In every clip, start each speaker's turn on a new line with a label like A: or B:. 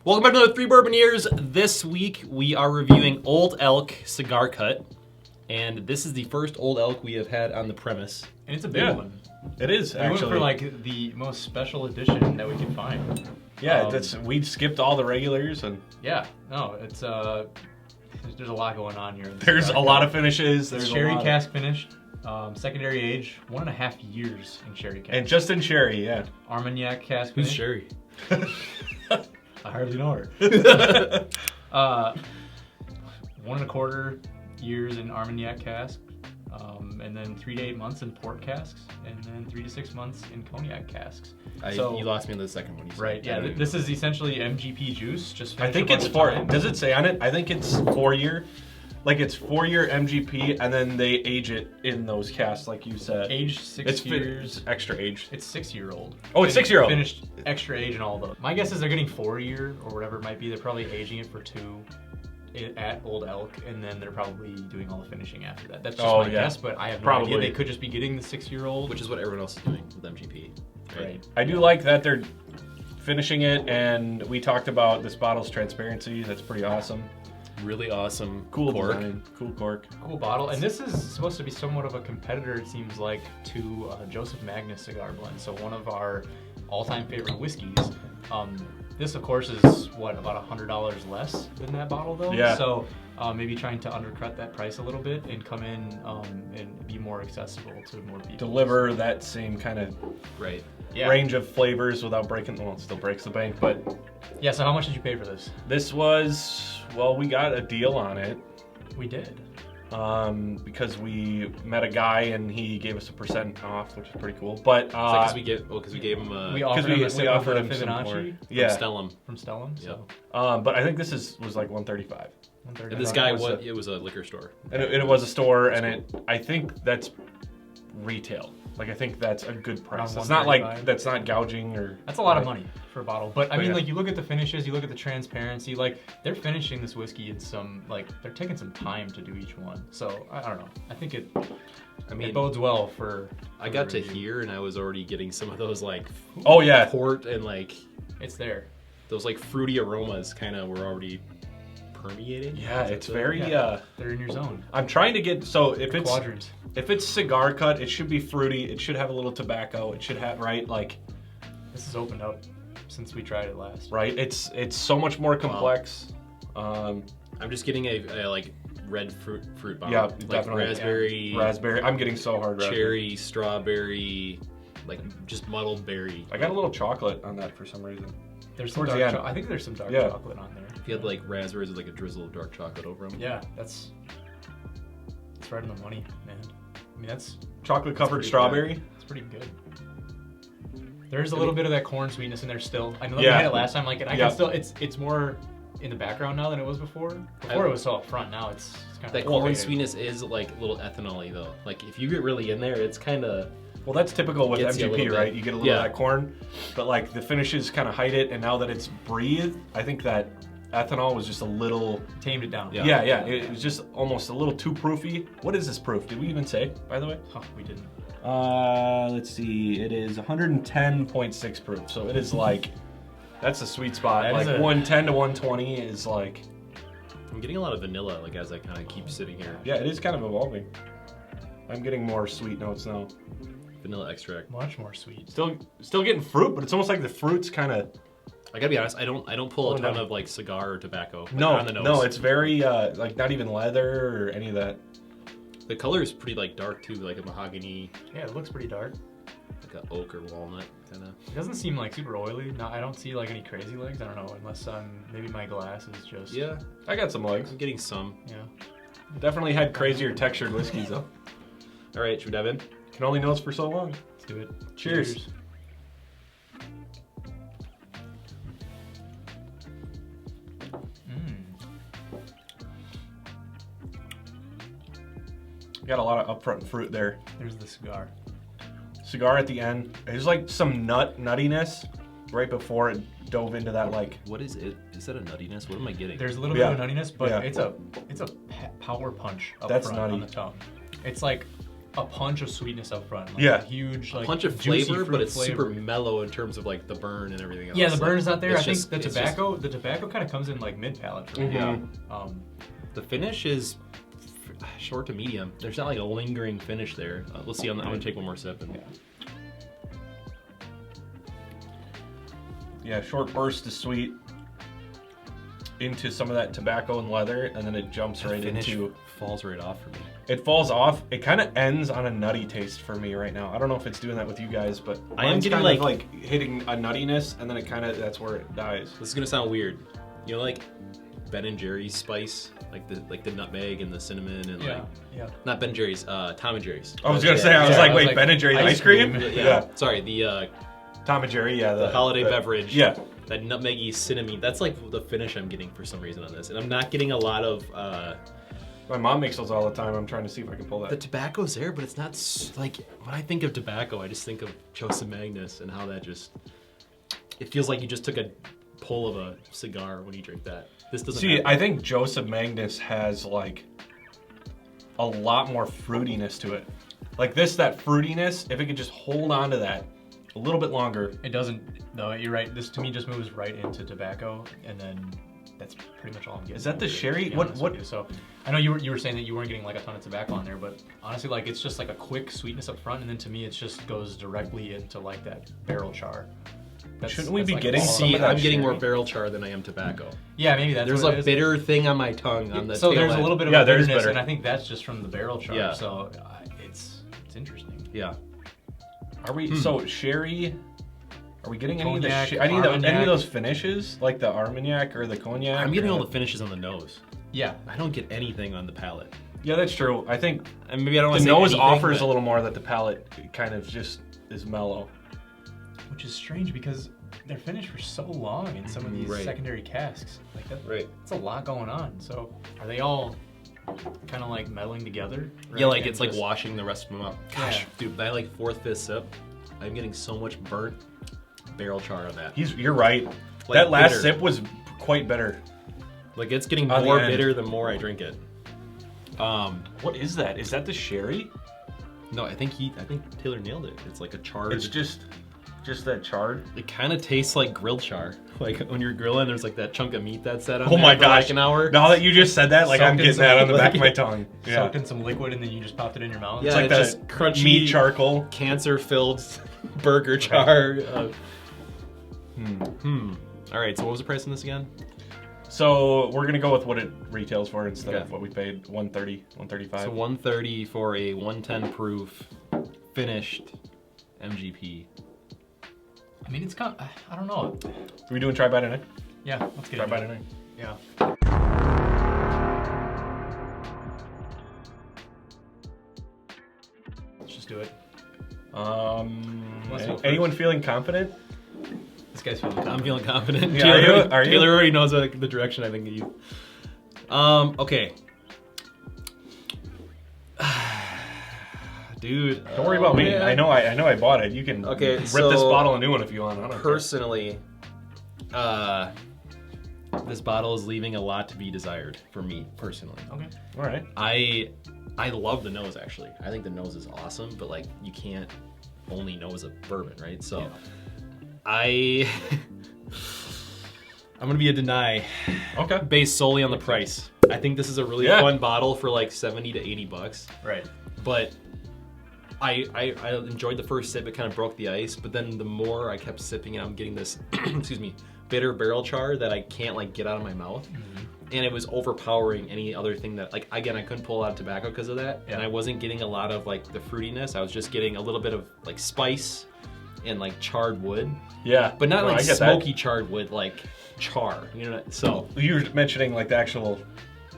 A: Welcome back to another 3 Bourbon Years. This week we are reviewing Old Elk Cigar Cut. And this is the first Old Elk we have had on the premise.
B: And it's a big one.
C: It is, actually.
B: We went for like the most special edition that we could find.
C: Yeah, we skipped all the regulars and...
B: Yeah, no, it's there's a lot going on here.
C: There's a lot of finishes. There's
B: sherry cask finished. Secondary age, 1.5 years in sherry cask.
C: And just in sherry, yeah.
B: Armagnac cask
A: Who's
B: finish.
A: Sherry?
B: I hardly know her. 1.25 years in Armagnac cask, and then 3 to 8 months in port casks, and then 3 to 6 months in cognac casks.
A: You lost me on the second one.
B: Right, yeah. This is essentially MGP juice. Just
C: I think it's 4. Does it say on it? I think it's 4 year. Like it's 4 year MGP, and then they age it in those casks, like you said.
B: Age 6 years.
C: It's extra age.
B: It's 6-year-old.
C: Oh, it's 6-year-old.
B: Finished extra age and all those. My guess is they're getting 4 year or whatever it might be. They're probably aging it for 2 at Old Elk, and then they're probably doing all the finishing after that. That's just my guess, but I have no idea. They could just be getting the 6-year-old,
A: which is what everyone else is doing with MGP.
B: Right.
C: I do like that they're finishing it, and we talked about this bottle's transparency. That's pretty awesome.
A: Really awesome.
C: Cool
A: cork.
C: Design. Cool cork.
B: Cool bottle. And this is supposed to be somewhat of a competitor, it seems like, to Joseph Magnus Cigar Blend. So one of our all-time favorite whiskeys. This, of course, is what, about $100 less than that bottle, though.
C: Yeah.
B: So maybe trying to undercut that price a little bit and come in and be more accessible to more people.
C: Deliver that same kind of range of flavors without breaking. Well, it still breaks the bank, but
B: yeah. So how much did you pay for this?
C: This was, well, we got a deal on it.
B: We did.
C: Because we met a guy and he gave us a % off, which is pretty cool. But
A: because we gave him a
C: we offered him some
B: Fibonacci.
C: From
B: Stellum. So.
C: But I think this was like $135.
A: And this guy it was a liquor store.
C: And it was a store, and I think that's retail. Like I think that's a good price. It's not like that's not gouging or.
B: That's a lot of money for a bottle. But I mean, like you look at the finishes, you look at the transparency. Like they're finishing this whiskey in some they're taking some time to do each one. So I don't know. I think it bodes well for.
A: I got to here and I was already getting some of those port and
B: it's there.
A: Those fruity aromas kind of were already permeating.
C: Yeah, it's very
B: they're in your zone.
C: I'm trying to get if it's cigar cut, it should be fruity. It should have a little tobacco. It should have
B: this has opened up since we tried it last.
C: Right, it's so much more complex.
A: I'm just getting a red fruit bomb.
C: Yeah,
A: definitely.
C: Raspberry. I'm getting so hard.
A: Cherry, strawberry, just muddled berry.
C: I got a little chocolate on that for some reason.
B: There's some dark I think there's some dark chocolate on there.
A: If you had raspberries with a drizzle of dark chocolate over them.
B: Yeah, it's right on the money, man. I mean, that's
C: chocolate covered strawberry.
B: It's pretty good. There's a little bit of that corn sweetness in there still. I know that we had it last time. I can still. It's more in the background now than it was before. Before it was so up front. Now it's kind of
A: that corn sweetness is a little ethanol-y though. If you get really in there, it's kind of.
C: Well, that's typical with MGP, right? You get a little of that corn, but the finishes kind of hide it. And now that it's breathed, I think that ethanol was just a little
B: tamed it down.
C: Yeah. It was just almost a little too proofy. What is this proof? Did we even say, by the way?
B: Oh, we didn't.
C: Let's see. It is 110.6 proof. So it is that's a sweet spot. 110 to 120 is
A: I'm getting a lot of vanilla as I kind of keep sitting here.
C: Yeah, it is kind of evolving. I'm getting more sweet notes now.
A: Vanilla extract.
B: Much more sweet.
C: Still getting fruit, but it's almost like the fruit's kind of.
A: I gotta be honest. I don't pull a ton of cigar or tobacco.
C: On the nose. No, it's very not even leather or any of that.
A: The color is pretty dark too, like a mahogany.
B: Yeah, it looks pretty dark.
A: Like an oak or walnut kind of.
B: It doesn't seem super oily. No, I don't see any crazy legs. I don't know, unless maybe my glass is just.
A: Yeah,
C: I got some legs.
A: I'm getting some.
B: Yeah.
C: Definitely had crazier textured whiskeys though.
A: All right, should we dive in?
C: Can only notes for so long.
B: Let's do it.
C: Cheers. Got a lot of upfront fruit there.
B: There's the cigar.
C: Cigar at the end. There's some nuttiness right before it dove into that
A: What is it? Is that a nuttiness? What am I getting?
B: There's a little bit of nuttiness, but it's a power punch up front on the tongue. It's a punch of sweetness up front. Like
C: Yeah.
B: a huge, like,
A: punch of
B: juicy
A: flavor,
B: fruit
A: but it's
B: flavor.
A: super mellow in terms of like the burn and everything else.
B: Yeah, the burn is not there.
A: It's
B: I think
A: just-
B: the
A: it's
B: tobacco kind of comes in like mid palate for me.
C: Mhm.
B: Yeah.
A: The finish is short to medium. There's not like a lingering finish there. Let's see. I'm gonna take one more sip. And...
C: Yeah, short burst of sweet into some of that tobacco and leather, and then it jumps right
A: finish
C: into.
A: falls right off for me.
C: It falls off. It kind of ends on a nutty taste for me right now. I don't know if it's doing that with you guys, but
A: I am
C: mine's
A: getting
C: kind of
A: like
C: hitting a nuttiness, and then it kind of that's where it dies.
A: This is gonna sound weird. You know, like Ben and Jerry's spice, like the nutmeg and the cinnamon and like not Ben and Jerry's, Tom and Jerry's.
C: I was gonna say, I was like, wait, Ben and Jerry's ice cream?
A: Yeah. Sorry, the
C: Tom and Jerry, yeah,
A: the holiday beverage.
C: Yeah.
A: That nutmeggy cinnamon. That's like the finish I'm getting for some reason on this, and I'm not getting a lot of.
C: My mom makes those all the time. I'm trying to see if I can pull that.
A: The tobacco's there, but it's not like when I think of tobacco, I just think of Joseph Magnus and how that just. It feels like you just took a pull of a cigar when you drink that. This doesn't.
C: See, I think Joseph Magnus has like a lot more fruitiness to it. Like this, that fruitiness. If it could just hold on to that a little bit longer.
B: It doesn't. No, you're right. This to me just moves right into tobacco, and then that's pretty much all I'm getting.
C: Is that the sherry?
B: To be
C: What?
B: honest with you. So I know you were saying that you weren't getting like a ton of tobacco on there, but honestly, like it's just like a quick sweetness up front, and then to me, it just goes directly into like that barrel char.
C: Shouldn't we be
B: like
C: getting
B: all
C: some
A: See,
C: of that
A: I'm getting more
C: sherry?
A: barrel char than I am tobacco.
B: Yeah, maybe that's
A: There's
B: what
A: a
B: it is.
A: bitter thing on my tongue on the
B: So
A: tail
B: there's a
A: end.
B: little bit of
C: Yeah,
B: a
C: there is
B: bitterness,
C: bitter.
B: and I think that's just from the barrel char.
A: Yeah.
B: So it's interesting.
A: Yeah.
C: Are we so sherry? Are we getting any of the
B: Cognac,
C: any of
B: Armagnac.
C: those finishes like the Armagnac or the cognac?
A: I'm getting
C: or
A: all the finishes on the nose.
B: Yeah.
A: I don't get anything on the palate.
C: Yeah, that's true. I think
A: And maybe I don't
C: the
A: want to say
C: nose
A: anything,
C: offers
A: but-
C: a little more that the palate kind of just is mellow.
B: Which is strange because they're finished for so long in some of these
A: Right.
B: secondary casks. Like that,
A: Right.
B: it's a lot going on. So are they all kind of like melding together?
A: Yeah, like
B: And
A: it's like
B: just-
A: washing the rest of them up. Gosh,
B: Yeah.
A: dude, by like fourth, fifth sip, I'm getting so much burnt barrel char on that.
C: You're right.
A: Like
C: that last
A: bitter.
C: sip was quite bitter.
A: Like it's getting
C: On the
A: more
C: end.
A: bitter the more I drink it.
C: What is that? Is that the sherry?
A: No, I think Taylor nailed it. It's like a charred.
C: It's just that charred.
A: It kind of tastes like grilled char. Like when you're grilling, there's like that chunk of meat that's set on
C: Oh
A: there
C: my
A: for
C: gosh!
A: like an hour.
C: Now that you just said that, like I'm
B: Soaked in
C: getting
B: some
C: that on the back of my
A: like-
C: tongue. Yeah,
B: soaked in some liquid and then you just popped it in your mouth.
A: Yeah,
C: it's like
A: it's
C: that
A: just crunchy
C: meat charcoal.
A: cancer-filled burger char. All right, so what was the price on this again?
C: So we're gonna go with what it retails for instead
A: Okay.
C: of what we paid, 130, 135.
A: So 130 for a 110 proof finished MGP.
B: I mean, it's kind of, I don't know.
C: Are we doing try by tonight?
B: Yeah, let's get
C: Try by
B: into it.
C: tonight.
B: Yeah. Let's just do it. Let's go first.
C: Anyone feeling confident?
B: This guy's feeling
A: I'm feeling confident.
C: Yeah, are you?
A: Taylor already knows the direction I think you. Okay. Dude,
C: Don't worry about me.
A: man.
C: I know I bought it. You can
A: Okay,
C: rip
A: so-
C: this bottle a new one if you want. I don't care.
A: Personally, this bottle is leaving a lot to be desired for me personally.
B: Okay.
C: All right.
A: I love the nose actually. I think the nose is awesome, but like you can't only nose a bourbon, right? So I'm gonna be a deny
C: Okay.
A: based solely on the price. I think this is a really
C: Yeah.
A: fun bottle for like 70 to 80 bucks.
B: Right.
A: But I enjoyed the first sip. It kind of broke the ice, but then the more I kept sipping it, I'm getting this, excuse me, bitter barrel char that I can't like get out of my mouth. And it was overpowering any other thing that, like, again, I couldn't pull out tobacco because of that.
B: Yeah.
A: And I wasn't getting a lot of like the fruitiness. I was just getting a little bit of like spice and like charred wood,
C: Yeah.
A: but not
C: No,
A: like
C: I get
A: smoky charred wood, like char, you know? So
C: that. You were mentioning like the actual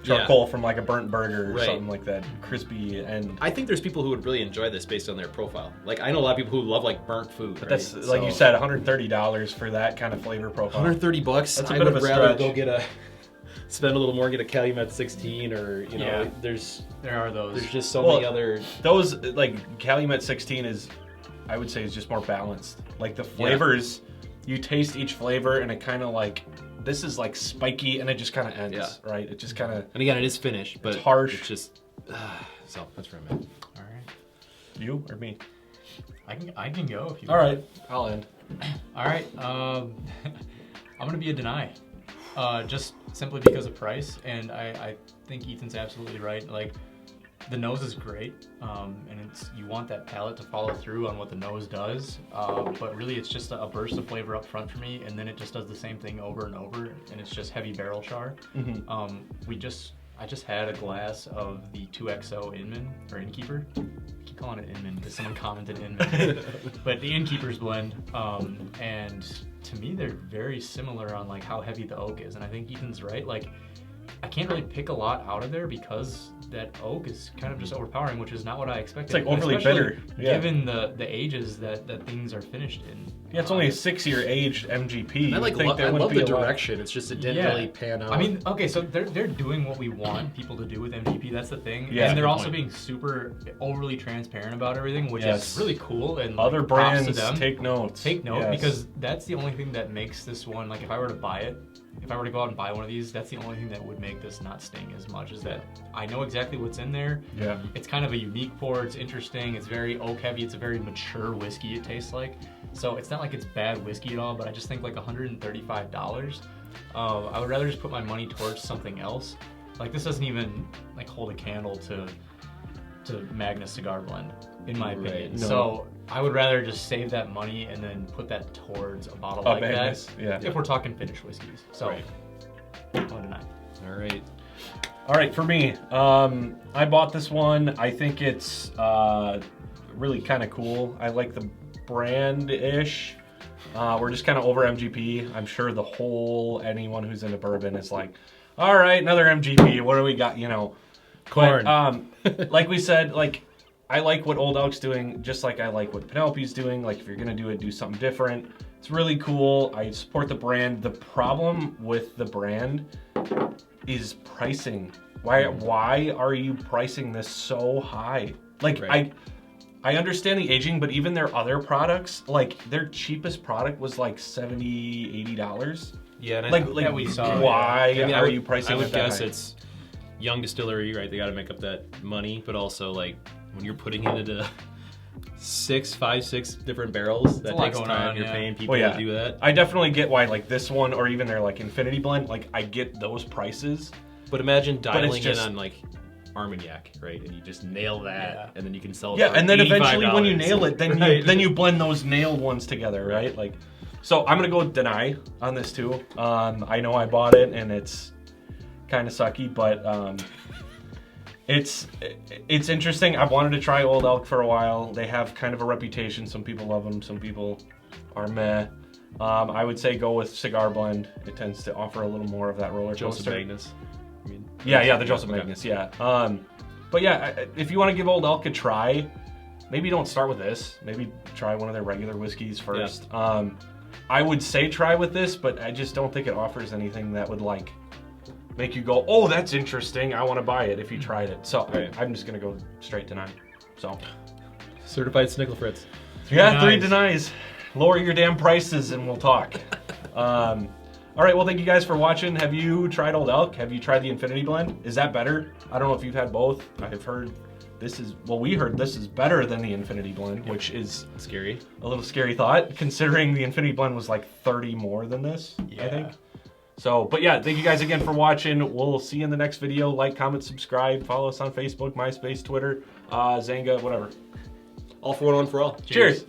C: charcoal from like a burnt burger or
A: Right.
C: something like that, crispy and.
A: I think there's people who would really enjoy this based on their profile. Like I know a lot of people who love like burnt food.
C: But
A: right?
C: that's like you
A: So-
C: said, $130 for that kind of flavor profile.
A: 130 bucks.
C: That's a
A: I
C: bit
A: would
C: of a
A: rather
C: stretch.
A: go get spend a little more, get a Calumet 16, or you know,
B: Yeah.
A: there's
B: There are those.
A: just so
C: Well,
A: many other.
C: Those like Calumet 16 is, I would say, is just more balanced. Like the flavors, you taste each flavor and it kind of like this is like spiky and it just kind of ends,
A: Yeah.
C: right? It just kind of.
A: And again, it is finished, but
C: It's harsh.
A: It's just so that's where I'm at.
B: All right.
C: You or me?
B: I can go if you
C: All
B: want.
C: right, I'll end.
B: All right. I'm gonna be a deny, just simply because of price, and I think Ethan's absolutely right. Like, the nose is great, and you want that palate to follow through on what the nose does, but really it's just a burst of flavor up front for me, and then it just does the same thing over and over, and it's just heavy barrel char. I just had a glass of the 2XO Inman, or Innkeeper. I keep calling it Inman because someone commented Inman. But the Innkeeper's blend, and to me they're very similar on like how heavy the oak is, and I think Ethan's right. Like, I can't really pick a lot out of there because that oak is kind of just overpowering, which is not what I expected.
C: It's like overly bitter. Yeah.
B: Given the ages that things are finished in.
C: Yeah, it's only a 6-year aged MGP.
A: I love the direction. It's just it didn't really pan out.
B: I mean, okay, so they're doing what we want people to do with MGP. That's the thing.
C: Yeah,
B: and they're also being super overly transparent about everything, which is really cool. And
C: other
B: props
C: brands
B: to them.
C: take notes.
B: Take note, because that's the only thing that makes this one, like, if I were to buy it, if I were to go out and buy one of these, that's the only thing that would make this not sting as much, is that I know exactly what's in there.
C: Yeah.
B: It's kind of a unique pour. It's interesting. It's very oak heavy. It's a very mature whiskey, it tastes like. So it's not like it's bad whiskey at all, but I just think like $135, I would rather just put my money towards something else. Like, this doesn't even like hold a candle to Magnus Cigar Blend, in my opinion.
C: No.
B: So I would rather just save that money and then put that towards a bottle like
C: Magnus.
B: that.
C: Yeah.
B: If we're talking finished whiskeys. So,
A: Right.
B: 1 to 9.
A: All right.
C: All right, for me, I bought this one. I think it's really kind of cool. I like the brand-ish. We're just kind of over MGP. I'm sure anyone who's into bourbon is like, all right, another MGP. What do we got? You know,
A: Corn.
C: But, like we said, like, I like what Old Elk's doing, just like I like what Penelope's doing. Like, if you're gonna do it, do something different. It's really cool. I support the brand. The problem with the brand is pricing. Why are you pricing this so high? Like, right. I understand the aging, but even their other products, like, their cheapest product was like $70, $80.
A: Yeah, and
C: like
B: we saw.
C: Why
A: I mean,
C: are you pricing?
A: I would
C: it that
A: guess
C: high?
A: it's young distillery, right? They got to make up that money, but also like when you're putting it into 5, 6 different barrels, that takes time. You're paying people to do that.
C: I definitely get why, like, this one or even their like Infinity Blend, like, I get those prices.
A: But imagine dialing in on like Armagnac, right? And you just nail that, and then you can sell it.
C: Yeah,
A: for
C: and then eventually
A: $85.
C: when you nail it, then then you blend those nailed ones together, right? Like, so I'm gonna go with deny on this too. I know I bought it and it's kind of sucky, but it's interesting. I've wanted to try Old Elk for a while. They have kind of a reputation. Some people love them, some people are meh. I would say go with Cigar Blend. It tends to offer a little more of that roller coaster.
A: Joseph Magnus. I mean,
C: yeah, the Joseph Magnus, yeah. But yeah, if you want to give Old Elk a try, maybe don't start with this. Maybe try one of their regular whiskeys first. Yeah. I would say try with this, but I just don't think it offers anything that would like make you go, oh, that's interesting, I want to buy it if you tried it. So I'm just gonna go straight deny. So
A: certified Snickle Fritz.
C: Yeah, 3 denies. Lower your damn prices and we'll talk. All right, well, thank you guys for watching. Have you tried Old Elk? Have you tried the Infinity Blend? Is that better? I don't know if you've had both. I've heard we heard this is better than the Infinity Blend, which is
A: scary.
C: A little scary thought, considering the Infinity Blend was like 30 more than this, I think. So, but yeah, thank you guys again for watching. We'll see you in the next video. Like, comment, subscribe, follow us on Facebook, MySpace, Twitter, Zanga, whatever.
A: All for one for all.
C: Cheers.